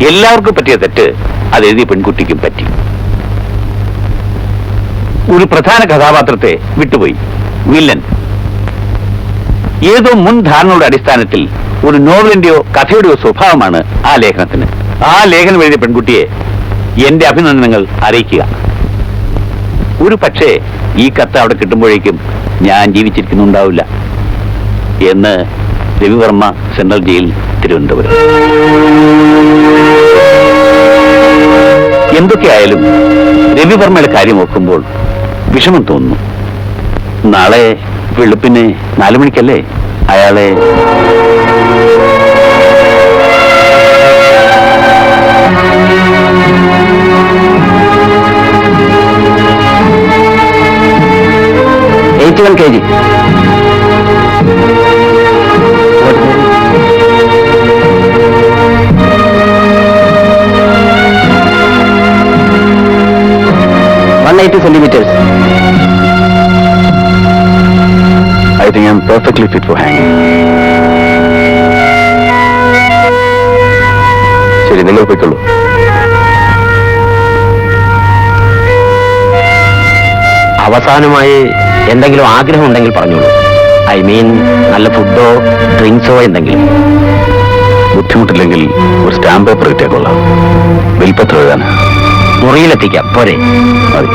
എല്ലാവർക്കും പറ്റിയ തെറ്റ് അത് എഴുതിയ പെൺകുട്ടിക്കും പറ്റി. ഒരു പ്രധാന കഥാപാത്രത്തെ വിട്ടുപോയി, വില്ലൻ. ഏതോ മുൻ ധാരണയുടെ അടിസ്ഥാനത്തിൽ ഒരു നോവലിന്റെയോ കഥയുടെയോ സ്വഭാവമാണ് ആ ലേഖനത്തിന്. ആ ലേഖനം എഴുതിയ പെൺകുട്ടിയെ എന്റെ അഭിനന്ദനങ്ങൾ അറിയിക്കുക. ഒരു പക്ഷേ ഈ കത്ത് അവിടെ കിട്ടുമ്പോഴേക്കും ഞാൻ ജീവിച്ചിരിക്കുന്നുണ്ടാവില്ല എന്ന് രവിവർമ്മ, സെൻട്രൽ ജയിൽ, തിരുവനന്തപുരം. എന്തൊക്കെയായാലും രവിവർമ്മയുടെ കാര്യം ഓർക്കുമ്പോൾ വിഷമം തോന്നുന്നു. നാളെ വെളുപ്പിന് 4 മണിക്കല്ലേ അയാളെ kg. centimeters. I think I'm perfectly fit for hanging. ശരി, നിങ്ങൾ പോയിക്കൊള്ളൂ. അവസാനമായി എന്തെങ്കിലും ആഗ്രഹം ഉണ്ടെങ്കിൽ പറഞ്ഞോളൂ. ഐ മീൻ, നല്ല ഫുഡോ ഡ്രിങ്ക്സോ എന്തെങ്കിലും. ബുദ്ധിമുട്ടില്ലെങ്കിൽ ഒരു സ്റ്റാമ്പ് പേപ്പർ കിട്ടിയാൽ വിൽപ്പത്രം എഴുതാൻ. മുറിയിലെത്തിക്കാം, പോരെ? മതി.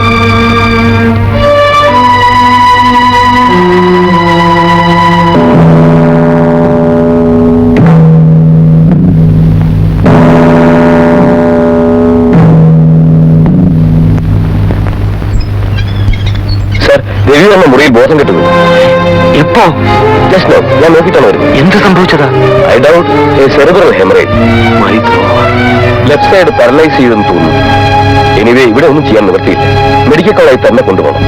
രവി എന്ന മുറിയിൽ ബോധം കിട്ടുന്നു. എപ്പോ? Just now. ഞാൻ നോക്കിയിട്ടാണ് വരുന്നത്. എന്ത് സംഭവിച്ചതാ? I doubt cerebral haemorrhage. Left side paralyse ചെയ്തെന്ന് തോന്നുന്നു. എനിവേ, ഇവിടെ ഒന്നും ചെയ്യാൻ നിവർത്തിയില്ല. മെഡിക്കൽ കോളേജിൽ തന്നെ കൊണ്ടുപോകണം.